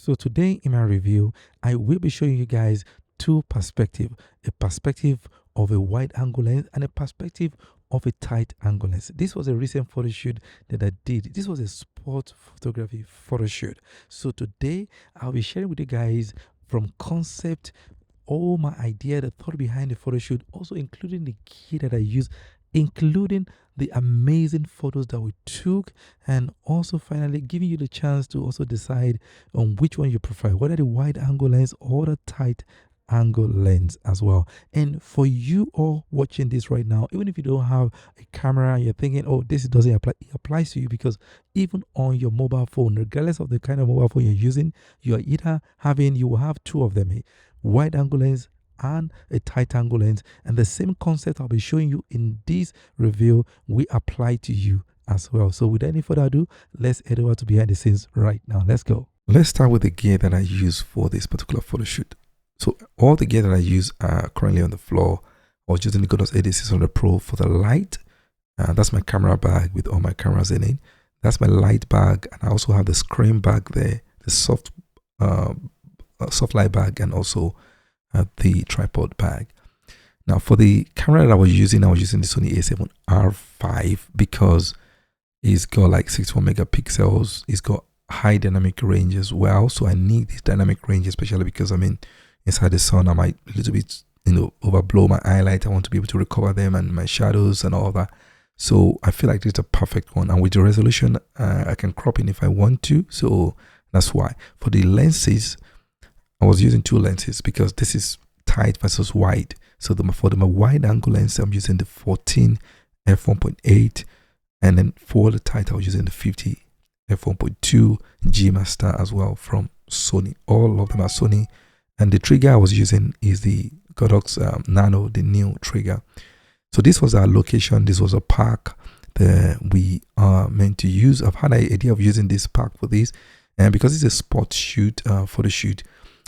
So today in my review, I will be showing you guys two perspectives, a perspective of a wide angle lens and a perspective of a tight angle lens. This was a recent photo shoot that I did. This was a sport photography photo shoot. So today I'll be sharing with you guys from concept, all my idea, the thought behind the photo shoot, also including the key that I use, including the amazing photos that we took, and also finally giving you the chance to also decide on which one you prefer, whether the wide angle lens or the tight angle lens as well. And for you all watching this right now, even if you don't have a camera and you're thinking, oh, this doesn't apply, it applies to you, because even on your mobile phone, regardless of the kind of mobile phone you're using, you will have two of them, a wide angle lens and a tight angle lens, and the same concept I'll be showing you in this review we apply to you as well. So without any further ado, let's head over to behind the scenes right now. Let's go. Let's start with the gear that I use for this particular photo shoot. So all the gear that I use are currently on the floor. I was using the Godox AD600 Pro for the light. That's my camera bag with all my cameras in it. That's my light bag, and I also have the screen bag there, the soft light bag, and also the tripod bag. Now for the camera that I was using the Sony a7R5 because it's got like 61 megapixels. It's got high dynamic range as well, so I need this dynamic range, especially because I'm inside the sun. I might a little bit overblow my highlight. I want to be able to recover them and my shadows and all that. So I feel like it's a perfect one, and with the resolution I can crop in if I want to, so that's why. For the lenses, I was using two lenses because this is tight versus wide. So for the wide angle lens, I'm using the 14 f1.8, and then for the tight, I was using the 50 f1.2 G Master as well from Sony. All of them are Sony, and the trigger I was using is the Godox Nano, the new trigger. So this was our location. This was a park that we are meant to use. I've had an idea of using this park for this, and because it's a sport shoot, photo shoot,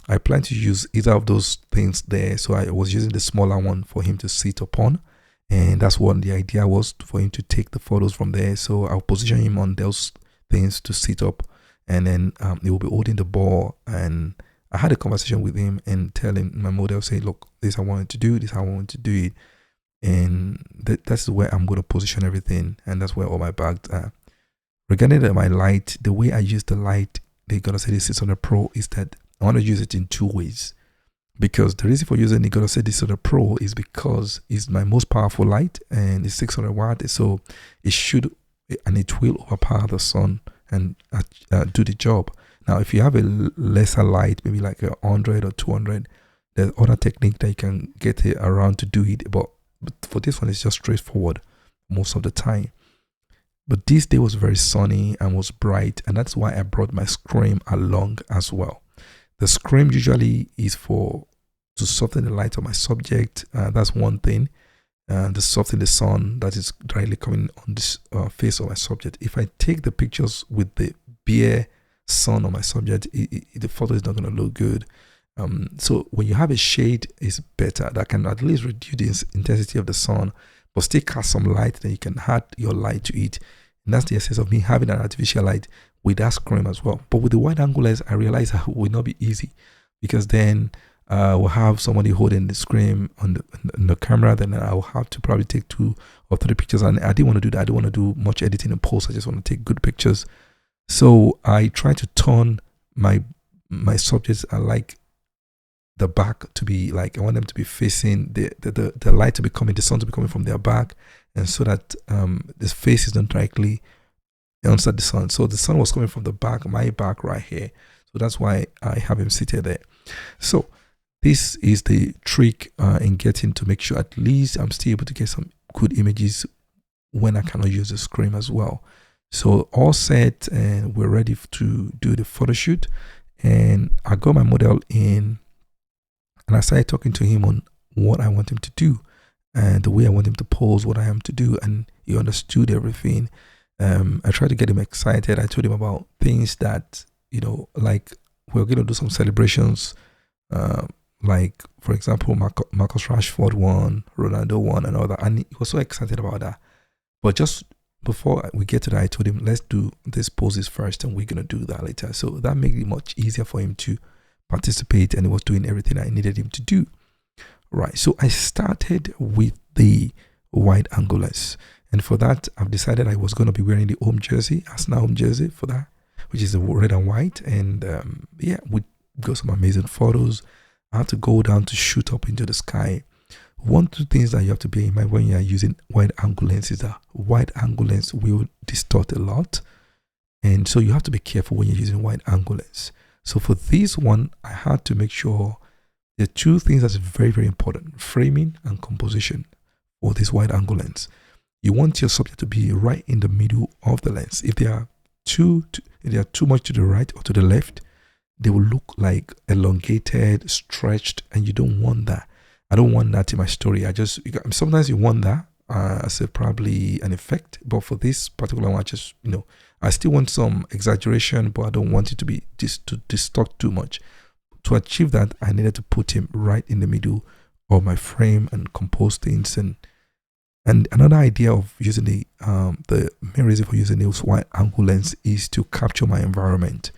I plan to use either of those things there. So I was using the smaller one for him to sit upon, and that's what the idea was, for him to take the photos from there. So I'll position him on those things to sit up, and then he will be holding the ball. And I had a conversation with him and telling my model, say, look, this I wanted to do, this I wanted to do it, and that's where I'm going to position everything, and that's where all my bags are. Regarding my light, the way I use the light, they're gonna say this 600 Pro, is that I want to use it in two ways. Because the reason for using the Godox AD600 Pro is because it's my most powerful light, and it's 600 watt, so it should and it will overpower the sun and do the job. Now if you have a lesser light, maybe like 100 or 200, there's other technique that you can get it around to do it, but for this one it's just straightforward most of the time. But this day was very sunny and was bright, and that's why I brought my screen along as well. The screen usually is to soften the light of my subject. That's one thing. To soften the sun that is directly coming on this face of my subject. If I take the pictures with the bare sun on my subject, the photo is not going to look good. So when you have a shade, it's better. That can at least reduce the intensity of the sun, but still cast some light. Then you can add your light to it. And that's the essence of me having an artificial light with that screen as well. But with the wide angle lens, I realized it will not be easy, because then we'll have somebody holding the screen on the camera. Then I'll have to probably take 2 or 3 pictures, and I didn't want to do that. I don't want to do much editing and post. I just want to take good pictures. So I try to turn my subjects. I like the back to be like, I want them to be facing the light to be coming, the sun to be coming from their back, and so that this face is not directly inside the sun. So the sun was coming from the back, my back right here. So that's why I have him seated there. So this is the trick in getting to make sure at least I'm still able to get some good images when I cannot use the screen as well. So all set, and we're ready to do the photo shoot. And I got my model in, and I started talking to him on what I want him to do and the way I want him to pose, what I am to do, and he understood everything. I tried to get him excited. I told him about things that, like we're going to do some celebrations, like for example, Marcus Rashford won, Ronaldo won, and all that, and he was so excited about that. But just before we get to that, I told him, let's do this poses first and we're going to do that later. So that made it much easier for him to participate, and he was doing everything I needed him to do. Right, so I started with the wide angle lens, and for that I've decided I was going to be wearing the home jersey, Arsenal home jersey for that, which is the red and white. And yeah, we got some amazing photos. I had to go down to shoot up into the sky. One of the things that you have to bear in mind when you are using wide angle lens is that wide angle lens will distort a lot, and so you have to be careful when you're using wide angle lens. So for this one, I had to make sure there are two things that's very, very important: framing and composition for this wide angle lens. You want your subject to be right in the middle of the lens. If they are too much to the right or to the left, they will look like elongated, stretched, and you don't want that. I don't want that in my story. Sometimes you want that as probably an effect, but for this particular one, I still want some exaggeration, but I don't want it to be to distort too much. To achieve that, I needed to put him right in the middle of my frame and compose things. And another idea of using the main reason for using this wide angle lens is to capture my environment.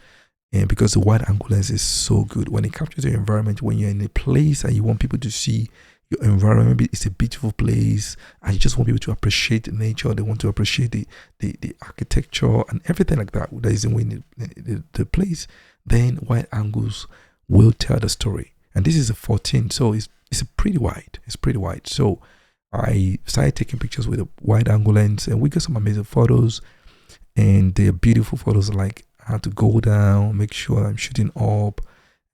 And because the wide angle lens is so good when it captures your environment, when you're in a place and you want people to see your environment, maybe it's a beautiful place and you just want people to appreciate the nature, they want to appreciate the architecture and everything like that is in the place, then wide angles will tell the story. And this is a 14, so it's pretty wide. It's pretty wide. So I started taking pictures with a wide angle lens, and we got some amazing photos, and they're beautiful photos. Like, I had to go down, make sure I'm shooting up,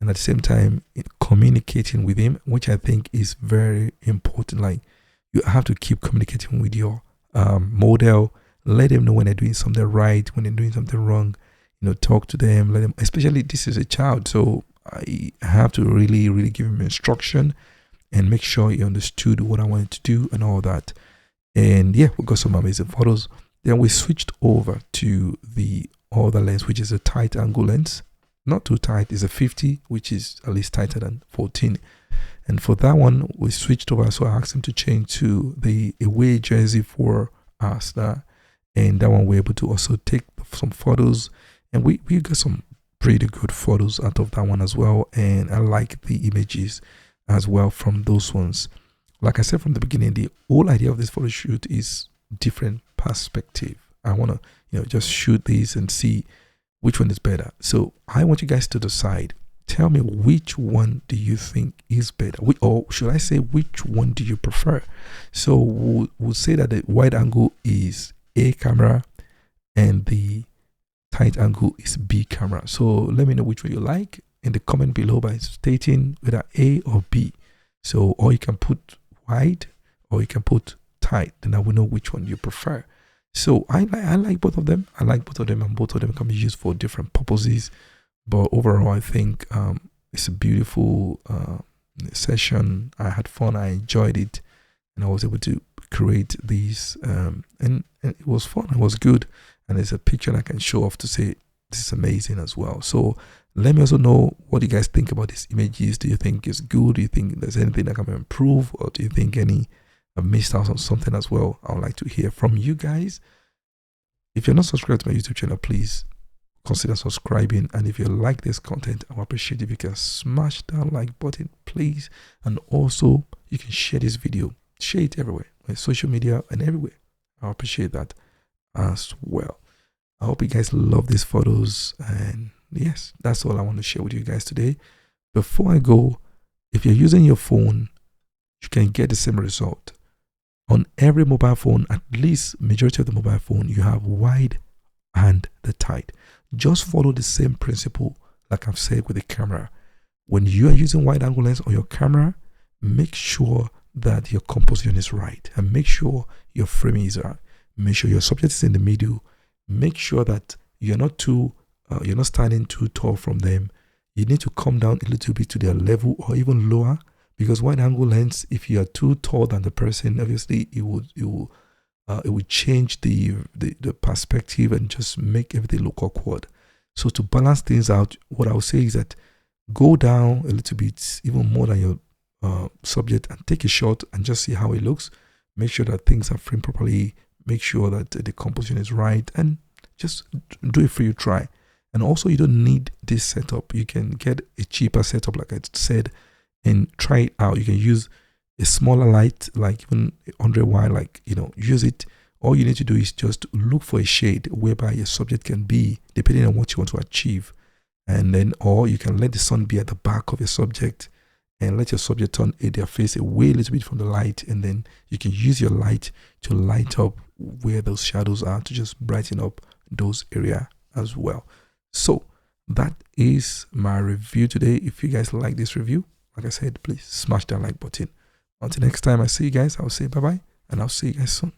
and at the same time communicating with him, which I think is very important. Like, you have to keep communicating with your model. Let them know when they're doing something right, when they're doing something wrong. Talk to them. Let them, especially this is a child, so I have to really give him instruction and make sure he understood what I wanted to do and all that. And yeah, we got some amazing photos. Then we switched over to the other lens, which is a tight angle lens. Not too tight, it's a 50, which is at least tighter than 14. And for that one, we switched over. So I asked him to change to the away jersey for us. And that one we're able to also take some photos. And we got some pretty good photos out of that one as well. And I like the images as well from those ones. Like I said from the beginning, the whole idea of this photo shoot is different perspective. I want to just shoot these and see which one is better. So I want you guys to decide. Tell me, which one do you think is better, or should I say, which one do you prefer? So we'll say that the wide angle is A camera and the tight angle is B camera. So let me know which one you like in the comment below by stating whether A or B. So, or you can put wide or you can put tight, then I will know which one you prefer. So I like both of them. I like both of them, and both of them can be used for different purposes. But overall, I think it's a beautiful session. I had fun. I enjoyed it, and I was able to create these. And it was fun. It was good. And there's a picture I can show off to say this is amazing as well. So let me also know what you guys think about these images. Do you think it's good? Do you think there's anything that can improve, or do you think I've missed out on something as well? I would like to hear from you guys. If you're not subscribed to my YouTube channel, please consider subscribing. And if you like this content, I would appreciate if you can smash that like button, please. And also, you can share this video. Share it everywhere, on social media and everywhere. I appreciate that as well. I hope you guys love these photos. And yes, that's all I want to share with you guys today. Before I go, if you're using your phone, you can get the same result. On every mobile phone, at least majority of the mobile phone, you have wide and the tight. Just follow the same principle like I've said with the camera. When you are using wide angle lens on your camera, make sure that your composition is right, and make sure your framing is right. Make sure your subject is in the middle. Make sure that you're not standing too tall from them. You need to come down a little bit to their level or even lower, because wide angle lens, if you are too tall than the person, obviously it would change the perspective and just make everything look awkward. So to balance things out, what I would say is that go down a little bit, even more than your subject, and take a shot and just see how it looks. Make sure that things are framed properly. make sure that the composition is right, and just do a free try. And also, you don't need this setup. You can get a cheaper setup, like I said, and try it out. You can use a smaller light, like even 100 watt, like, use it. All you need to do is just look for a shade whereby your subject can be, depending on what you want to achieve. And then, or you can let the sun be at the back of your subject and let your subject turn their face away a little bit from the light. And then you can use your light to light up where those shadows are, to just brighten up those areas as well. So that is my review today. If you guys like this review, like I said, please smash that like button. Until next time I see you guys, I'll say bye-bye, and I'll see you guys soon.